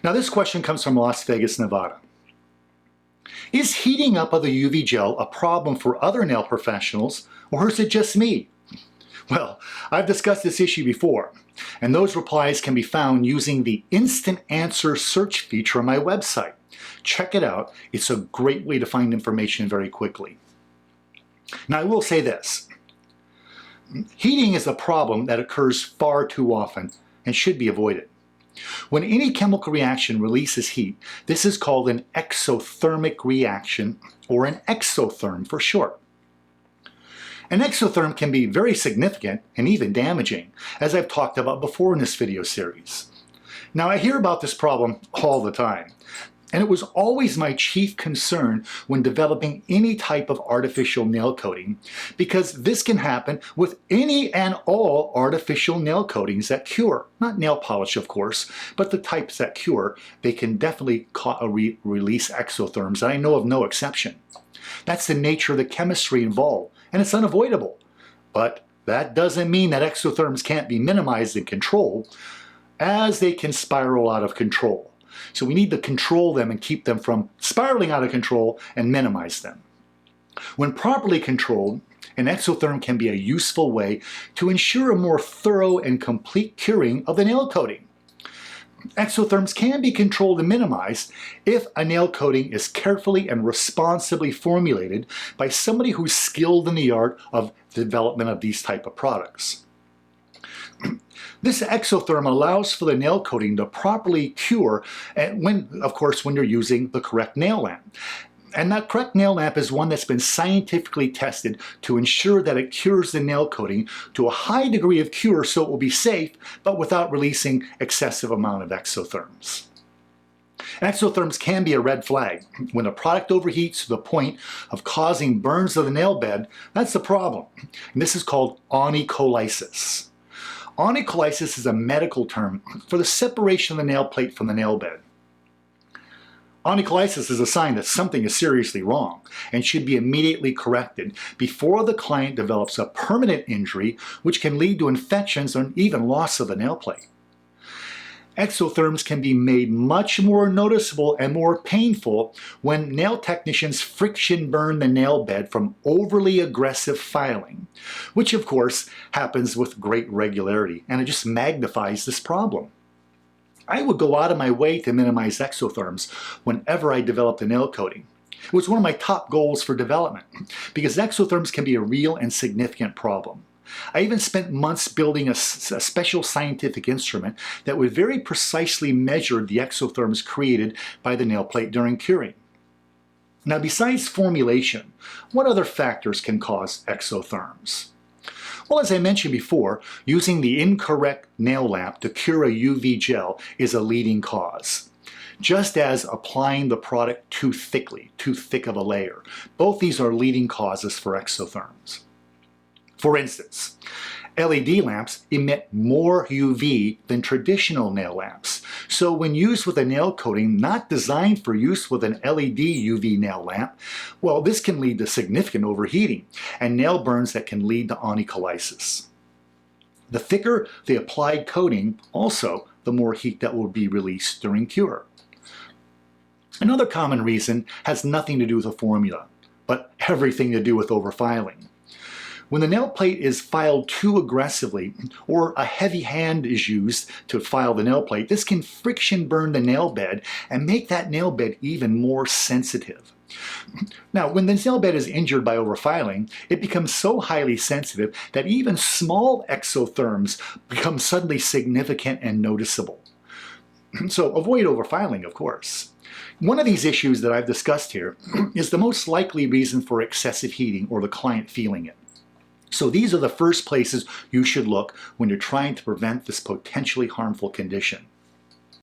Now this question comes from Las Vegas, Nevada. Is heating up of the UV gel a problem for other nail professionals, or is it just me? Well, I've discussed this issue before, and those replies can be found using the instant answer search feature on my website. Check it out. It's a great way to find information very quickly. Now I will say this. Heating is a problem that occurs far too often and should be avoided. When any chemical reaction releases heat, this is called an exothermic reaction, or an exotherm for short. An exotherm can be very significant and even damaging, as I've talked about before in this video series. Now I hear about this problem all the time, and it was always my chief concern when developing any type of artificial nail coating, because this can happen with any and all artificial nail coatings that cure. Not nail polish, of course, but the types that cure. They can definitely release exotherms, and I know of no exception. That's the nature of the chemistry involved, and it's unavoidable. But that doesn't mean that exotherms can't be minimized and controlled, as they can spiral out of control. So we need to control them and keep them from spiraling out of control and minimize them. When properly controlled, an exotherm can be a useful way to ensure a more thorough and complete curing of the nail coating. Exotherms can be controlled and minimized if a nail coating is carefully and responsibly formulated by somebody who's skilled in the art of development of these type of products. This exotherm allows for the nail coating to properly cure, and of course, when you're using the correct nail lamp. And that correct nail lamp is one that's been scientifically tested to ensure that it cures the nail coating to a high degree of cure so it will be safe, but without releasing excessive amount of exotherms. Exotherms can be a red flag. When a product overheats to the point of causing burns of the nail bed, that's the problem. And this is called onycholysis. Onycholysis is a medical term for the separation of the nail plate from the nail bed. Onycholysis is a sign that something is seriously wrong and should be immediately corrected before the client develops a permanent injury, which can lead to infections and even loss of the nail plate. Exotherms can be made much more noticeable and more painful when nail technicians friction burn the nail bed from overly aggressive filing, which of course happens with great regularity, and it just magnifies this problem. I would go out of my way to minimize exotherms whenever I developed a nail coating. It was one of my top goals for development, because exotherms can be a real and significant problem. I even spent months building a special scientific instrument that would very precisely measure the exotherms created by the nail plate during curing. Now, besides formulation, what other factors can cause exotherms? Well, as I mentioned before, using the incorrect nail lamp to cure a UV gel is a leading cause, just as applying the product too thickly, too thick of a layer. Both these are leading causes for exotherms. For instance, LED lamps emit more UV than traditional nail lamps. So when used with a nail coating not designed for use with an LED UV nail lamp, well, this can lead to significant overheating and nail burns that can lead to onycholysis. The thicker the applied coating, also, the more heat that will be released during cure. Another common reason has nothing to do with the formula, but everything to do with overfiling. When the nail plate is filed too aggressively, or a heavy hand is used to file the nail plate, this can friction burn the nail bed and make that nail bed even more sensitive. Now, when the nail bed is injured by overfiling, it becomes so highly sensitive that even small exotherms become suddenly significant and noticeable. So avoid overfiling, of course. One of these issues that I've discussed here is the most likely reason for excessive heating or the client feeling it. So these are the first places you should look when you're trying to prevent this potentially harmful condition.